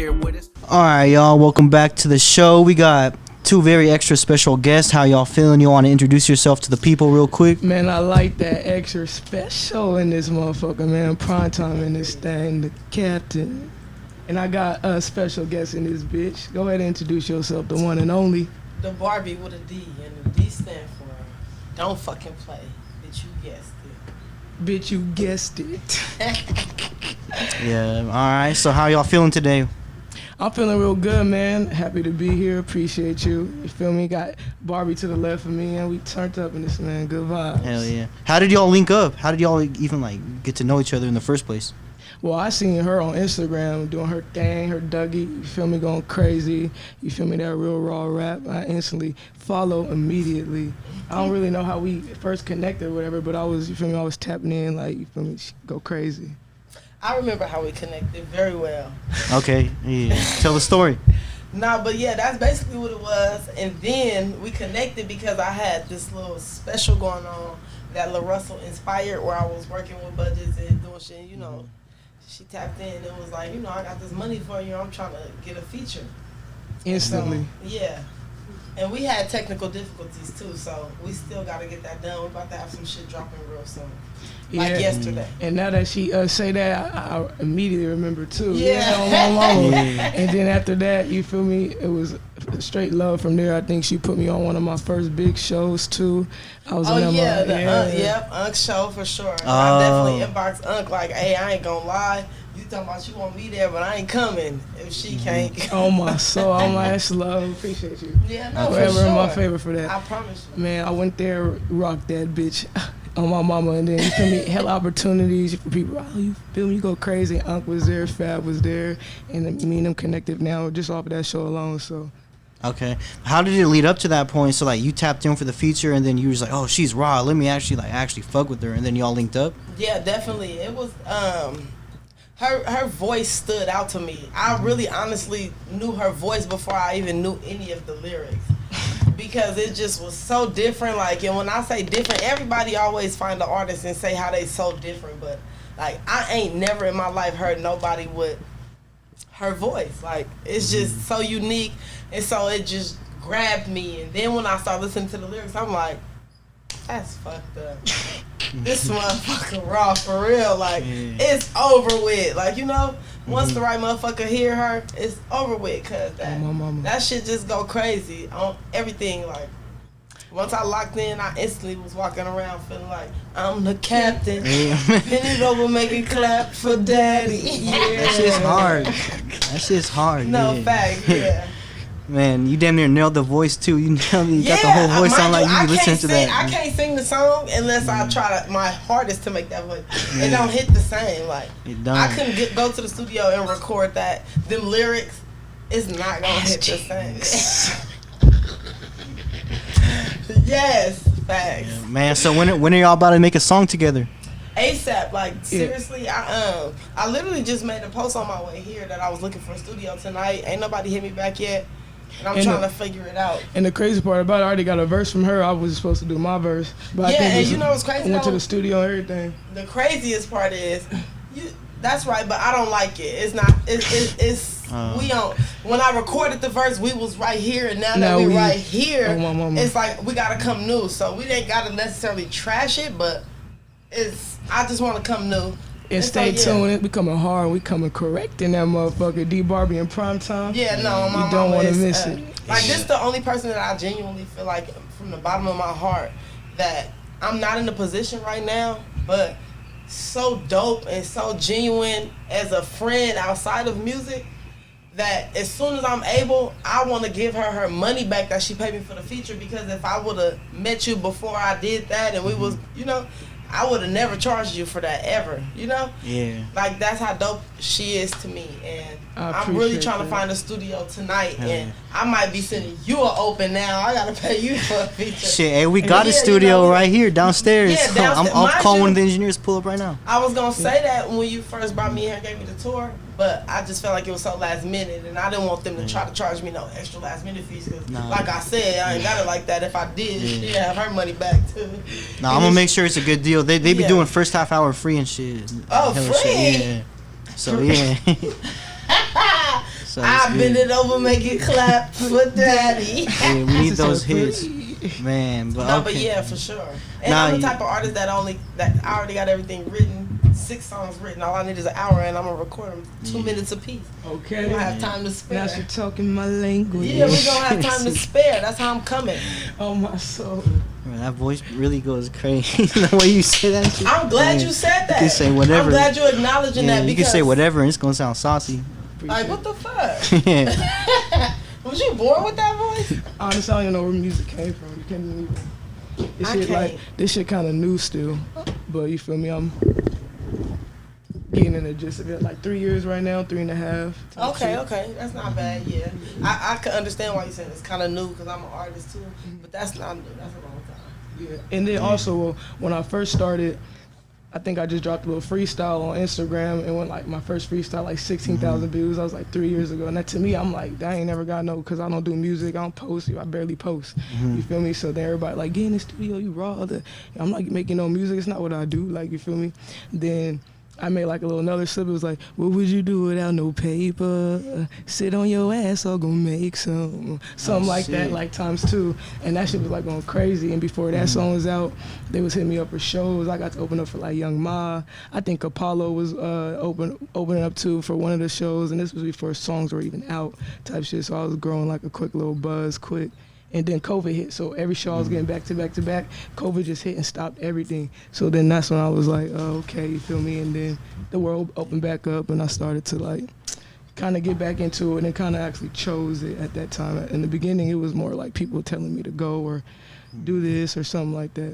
here with us. Alright, y'all, welcome back to the show. We got two very extra special guests. How y'all feeling? You want to introduce yourself to the people real quick? Man, I like that extra special in this motherfucker, man. PrimeTime in this thing, the captain. And I got a special guest in this bitch. Go ahead and introduce yourself, the one and only. The Barbie with a D, and the D stand for don't fucking play. Bitch, you guessed it. Bitch, you guessed it. Yeah, alright. So how y'all feeling today? I'm feeling real good, man. Happy to be here. Appreciate you. You feel me? Got Barbie to the left of me, and we turned up in this, man. Good vibes. Hell yeah. How did y'all link up? How did y'all even get to know each other in the first place? Well, I seen her on Instagram doing her thing, her Dougie, you feel me, going crazy. You feel me, that real raw rap. I instantly follow immediately. I don't really know how we first connected or whatever, but I was, you feel me, I was tapping in, like, you feel me, go crazy. I remember how we connected very well. Okay, yeah. Tell the story. Nah, but yeah, that's basically what it was. And then we connected because I had this little special going on that La Russell inspired, where I was working with budgets and doing shit, you know. She tapped in and was like, you know, I got this money for you. I'm trying to get a feature. Instantly. So, yeah. And we had technical difficulties too, so we still got to get that done. We're about to have some shit dropping real soon. Like yesterday. And now that she say that, I immediately remember too. Yeah. And then after that, you feel me, it was straight love from there. I think she put me on one of my first big shows too. I was Unc show for sure. I definitely inboxed Unc like, hey, I ain't gonna lie. You talking about you want me there, but I ain't coming if she can't. Oh my soul, I'm like, that's love. Appreciate you. Yeah, no, Forever for sure. in my favor for that. I promise you. Man, I went there, rocked that bitch on my mama, and then you feel me, hell opportunities for people. Oh, you feel me? You go crazy. Unc was there, Fab was there, and then me and them connected now just off of that show alone. So. Okay. How did it lead up to that point? So you tapped in for the feature, and then you was like, oh, she's raw. Let me actually fuck with her, and then y'all linked up. Yeah, definitely. It was her voice stood out to me. I really honestly knew her voice before I even knew any of the lyrics. Because it just was so different. Like, and when I say different, everybody always find the artist and say how they so different. But like, I ain't never in my life heard nobody with her voice. Like, it's just so unique, and so it just grabbed me. And then when I started listening to the lyrics, I'm like, that's fucked up. This motherfucker raw for real. Like, it's over with. Like, you know, once the right motherfucker hear her, it's over with. Cause that shit just go crazy on everything. Like, once I locked in, I instantly was walking around feeling like I'm the captain. Pin it over, make it clap for daddy. Yeah. That shit's hard. That shit's hard. No, fact, yeah. Man, you damn near nailed the voice too. You got the whole voice sound like you listen to that. I can't sing the song unless I try my hardest to make that voice. It don't hit the same. Like, I couldn't go to the studio and record that. Them lyrics is not gonna hit the same. Yes, facts. Yeah, man, so when are y'all about to make a song together? ASAP, like, seriously, I literally just made a post on my way here that I was looking for a studio tonight. Ain't nobody hit me back yet, and I'm trying to figure it out. And the crazy part about it, I already got a verse from her. I was supposed to do my verse, but I think you know what's crazy? I went to the studio and everything. The craziest part is, that's right, but I don't like it. It's not. It's we don't. When I recorded the verse, we was right here, and now we right here, it's like we gotta come new. So we ain't gotta necessarily trash it, but I just want to come new. And stay tuned. We coming hard. We coming correct in that motherfucker. D Barbie in PrimeTime. Yeah, no, my you don't want to miss it. Like, this is the only person that I genuinely feel like, from the bottom of my heart, that I'm not in the position right now, but so dope and so genuine as a friend outside of music, that as soon as I'm able, I want to give her money back that she paid me for the feature, because if I would have met you before I did that and we was, you know, I would have never charged you for that ever, you know? Yeah. Like, that's how dope she is to me. And I'm really trying to find a studio tonight. And I might be sending you an open now. I got to pay you for a feature. Shit, hey, we got a studio right here downstairs. Yeah, downstairs. I'll call one of the engineers to pull up right now. I was going to say that when you first brought me here and gave me the tour, but I just felt like it was so last minute, and I didn't want them to try to charge me no extra last minute fees. Cause like I said, I ain't got it like that. If I did, she'd have her money back too. No, I'm gonna make sure it's a good deal. They be doing first half hour free and shit. Oh, free? Shit. Yeah. So yeah. So I it's bend good. it over, make it clap for daddy. Yeah, we need those hits, man. But No, okay. but yeah, for sure. And Nah, I'm the you- type of artist that I already got everything written, 6 songs written. All I need is an hour, and I'm gonna record them 2 minutes apiece. Okay. We don't have time to spare. Now she talking my language. Yeah, we don't have time to spare. That's how I'm coming. Oh my soul. Man, that voice really goes crazy. The way you say that shit. I'm glad man. you said that. You can say whatever. I'm glad you're acknowledging Yeah, that you because can say whatever and it's gonna sound saucy. Like, what the fuck? Yeah. Was you born with that voice? Honestly, I don't even know where music came from. You can't even. This I shit can't. this shit kind of new still, but you feel me? I'm getting in the gist of it. Like 3 years right now, 3.5. Okay, that's not bad. Yeah, I can understand why you're saying it's kind of new because I'm an artist too. But that's not new. That's a long time. Yeah. And then also when I first started, I think I just dropped a little freestyle on Instagram, and when like my first freestyle like 16,000 views. I was like 3 years ago, and that to me, I'm like, I ain't never got no, because I don't do music, I don't post, I barely post. You feel me? So then everybody like, get in the studio, you raw. I'm like making no music. It's not what I do. Like, you feel me? Then I made like a little another slip. It was like, what would you do without no paper? Sit on your ass or go make something like that, shit. like ×2. And that shit was like going crazy. And before that song was out, they was hitting me up for shows. I got to open up for like Young Ma. I think Apollo was opening up too for one of the shows. And this was before songs were even out type shit. So I was growing like a quick little buzz quick. And then COVID hit, so every show I was getting back to back to back. COVID just hit and stopped everything. So then that's when I was like, oh, okay, you feel me? And then the world opened back up, and I started to like kind of get back into it, and kind of actually chose it at that time. In the beginning, it was more like people telling me to go or do this or something like that.